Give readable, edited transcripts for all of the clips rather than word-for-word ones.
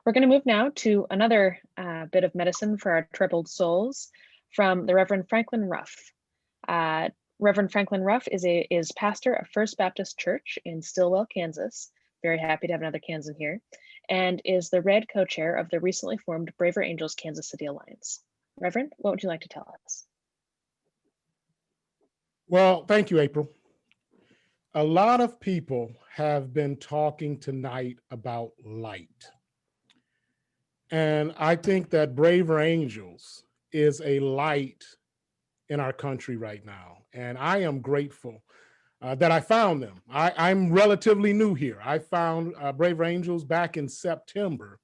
We're going to move now to another bit of medicine for our troubled souls from the Reverend Franklin Ruff. Uh, Reverend Franklin Ruff is pastor of First Baptist Church in Stillwell, Kansas. Very happy to have another Kansan here, and is the Red co-chair of the recently formed Braver Angels Kansas City Alliance. Reverend, what would you like to tell us? Well, thank you, April. A lot of people have been talking tonight about light. And I think that Braver Angels is a light in our country right now. And I am grateful that I found them. I'm relatively new here. I found Braver Angels back in September,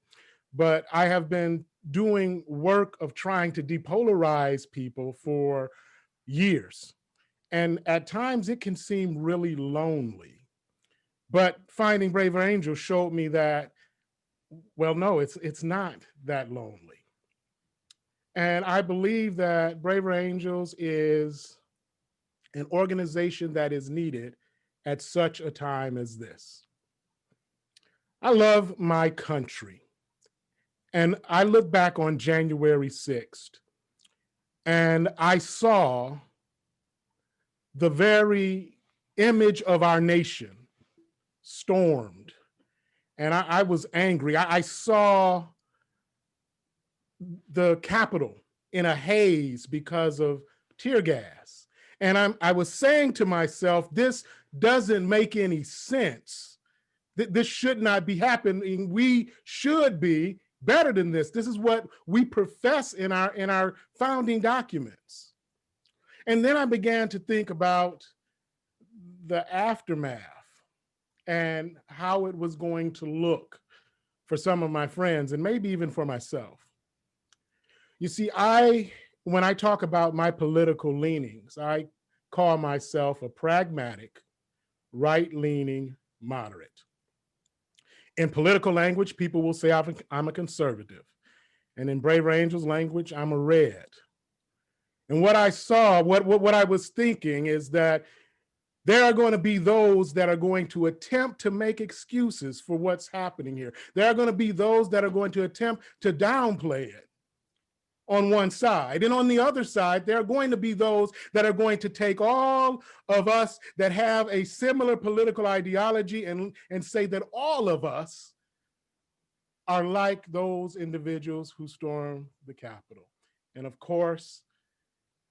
but I have been doing work of trying to depolarize people for years. And at times it can seem really lonely. But finding Braver Angels showed me that, well, no, it's not that lonely. And I believe that Braver Angels is an organization that is needed at such a time as this. I love my country. And I look back on January 6th, and I saw the very image of our nation stormed. And I was angry. I saw the Capitol in a haze because of tear gas. And I was saying to myself, this doesn't make any sense. This should not be happening. We should be better than this. This is what we profess in our founding documents. And then I began to think about the aftermath and how it was going to look for some of my friends and maybe even for myself. You see, when I talk about my political leanings, I call myself a pragmatic, right-leaning moderate. In political language, people will say I'm a conservative. And in Braver Angels language, I'm a red. And what I saw, what I was thinking is that there are going to be those that are going to attempt to make excuses for what's happening here. There are going to be those that are going to attempt to downplay it on one side. And on the other side, there are going to be those that are going to take all of us that have a similar political ideology and say that all of us are like those individuals who stormed the Capitol. And of course,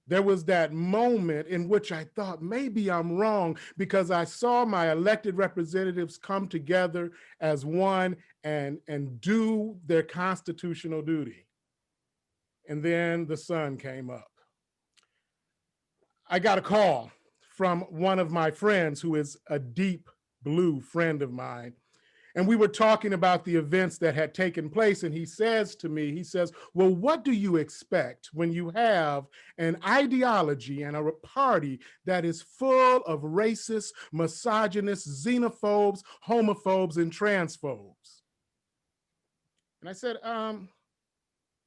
there was that moment in which I thought maybe I'm wrong, because I saw my elected representatives come together as one and do their constitutional duty. And then the sun came up. I got a call from one of my friends who is a deep blue friend of mine. And we were talking about the events that had taken place. And he says to me, he says, well, what do you expect when you have an ideology and a party that is full of racists, misogynists, xenophobes, homophobes, and transphobes? And I said,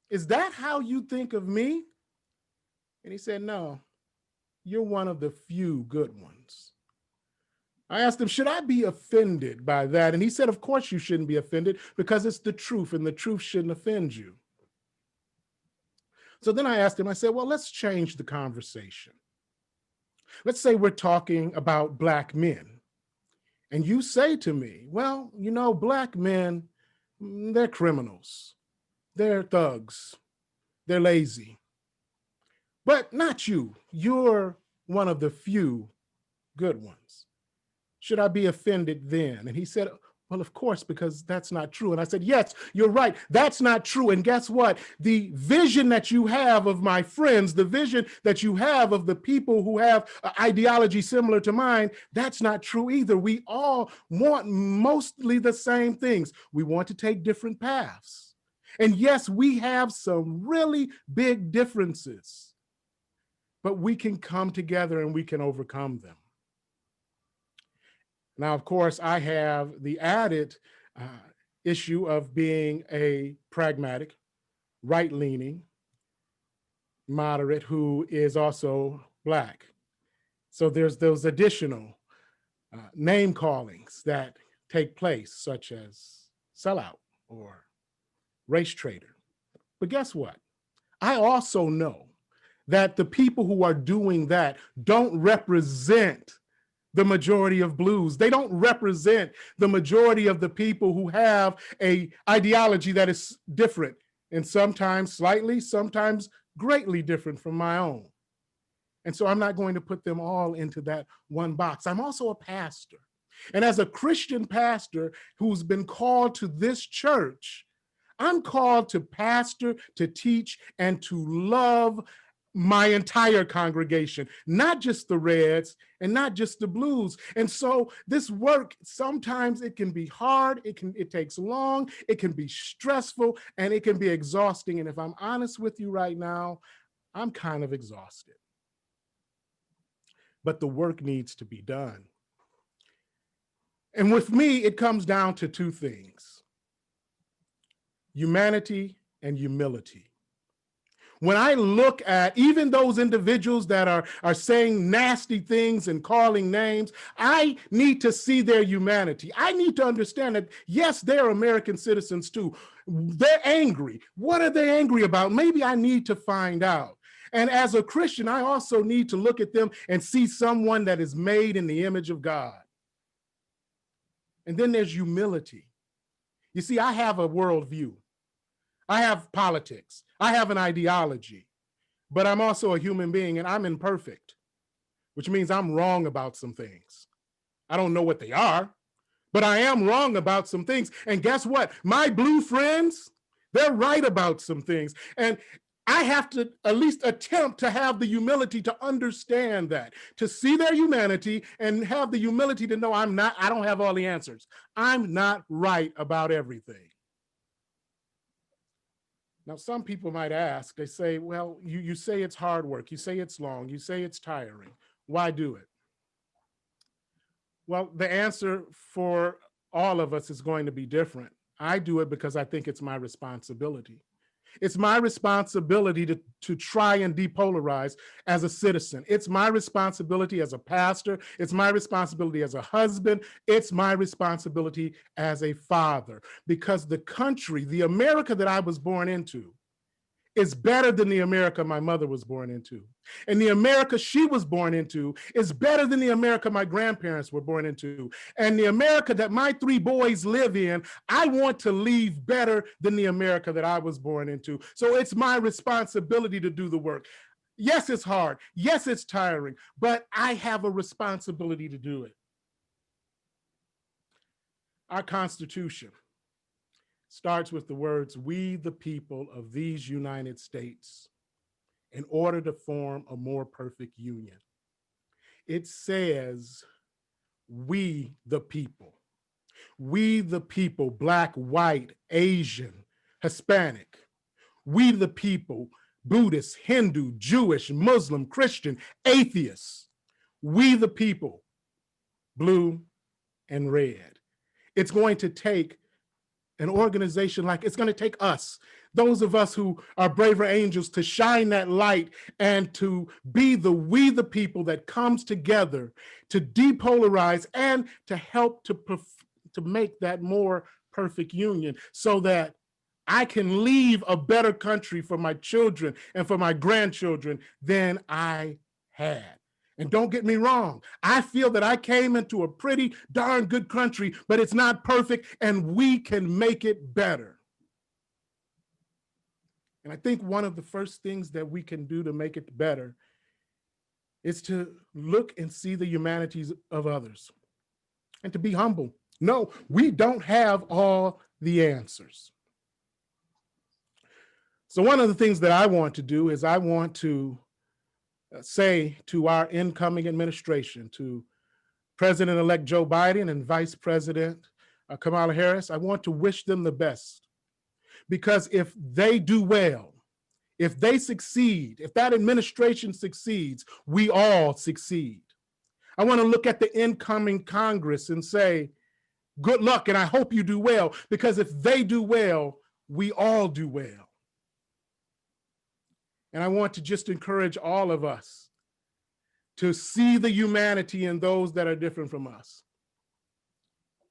is that how you think of me? And he said, no, you're one of the few good ones. I asked him, should I be offended by that? And he said, of course you shouldn't be offended, because it's the truth and the truth shouldn't offend you. So then I asked him, I said, well, let's change the conversation. Let's say we're talking about Black men. And you say to me, well, you know, Black men, they're criminals. They're thugs. They're lazy. But not you. You're one of the few good ones. Should I be offended then? And he said, well, of course, because that's not true. And I said, yes, you're right. That's not true. And guess what? The vision that you have of my friends, the vision that you have of the people who have ideology similar to mine, that's not true either. We all want mostly the same things. We want to take different paths. And yes, we have some really big differences, but we can come together and we can overcome them. Now, of course, I have the added issue of being a pragmatic, right-leaning moderate who is also Black. So there's those additional name callings that take place, such as sellout or race traitor. But guess what? I also know that the people who are doing that don't represent the majority of blues. They don't represent the majority of the people who have a ideology that is different, and sometimes slightly, sometimes greatly different from my own. And so I'm not going to put them all into that one box. I'm also a pastor. And as a Christian pastor who's been called to this church, I'm called to pastor, to teach, and to love my entire congregation, not just the Reds and not just the Blues. And so this work, sometimes it can be hard, it takes long, it can be stressful, and it can be exhausting. And if I'm honest with you right now, I'm kind of exhausted. But the work needs to be done. And with me, it comes down to two things: humanity and humility. When I look at even those individuals that are saying nasty things and calling names, I need to see their humanity. I need to understand that, yes, they're American citizens too. They're angry. What are they angry about? Maybe I need to find out. And as a Christian, I also need to look at them and see someone that is made in the image of God. And then there's humility. You see, I have a worldview. I have politics. I have an ideology, but I'm also a human being and I'm imperfect, which means I'm wrong about some things. I don't know what they are, but I am wrong about some things. And guess what? My blue friends, they're right about some things. And I have to at least attempt to have the humility to understand that, to see their humanity and have the humility to know I don't have all the answers. I'm not right about everything. Now, some people might ask, they say, well, you say it's hard work, you say it's long, you say it's tiring. Why do it? Well, the answer for all of us is going to be different. I do it because I think it's my responsibility. It's my responsibility to try and depolarize as a citizen. It's my responsibility as a pastor. It's my responsibility as a husband. It's my responsibility as a father, because the country, the America that I was born into, is better than the America my mother was born into. And the America she was born into is better than the America my grandparents were born into. And the America that my three boys live in, I want to leave better than the America that I was born into. So it's my responsibility to do the work. Yes, it's hard. Yes, it's tiring, but I have a responsibility to do it. Our Constitution starts with the words, "We, the people of these United States, in order to form a more perfect union." It says, we, the people. We, the people, Black, white, Asian, Hispanic. We, the people, Buddhist, Hindu, Jewish, Muslim, Christian, atheists. We, the people, blue and red. It's going to take an organization it's going to take us, those of us who are braver angels, to shine that light and to be we the people that comes together to depolarize and to help to make that more perfect union, so that I can leave a better country for my children and for my grandchildren than I had. And don't get me wrong, I feel that I came into a pretty darn good country, but it's not perfect, and we can make it better. And I think one of the first things that we can do to make it better is to look and see the humanities of others and to be humble. No, we don't have all the answers. So one of the things that I want to do is I want to say to our incoming administration, to President-elect Joe Biden and Vice President Kamala Harris, I want to wish them the best. Because if they do well, if they succeed, if that administration succeeds, we all succeed. I want to look at the incoming Congress and say, good luck, and I hope you do well, because if they do well, we all do well. And I want to just encourage all of us to see the humanity in those that are different from us,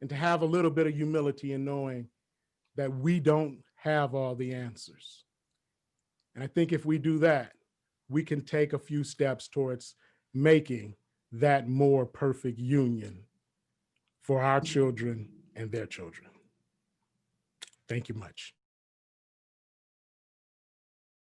and to have a little bit of humility in knowing that we don't have all the answers. And I think if we do that, we can take a few steps towards making that more perfect union for our children and their children. Thank you much.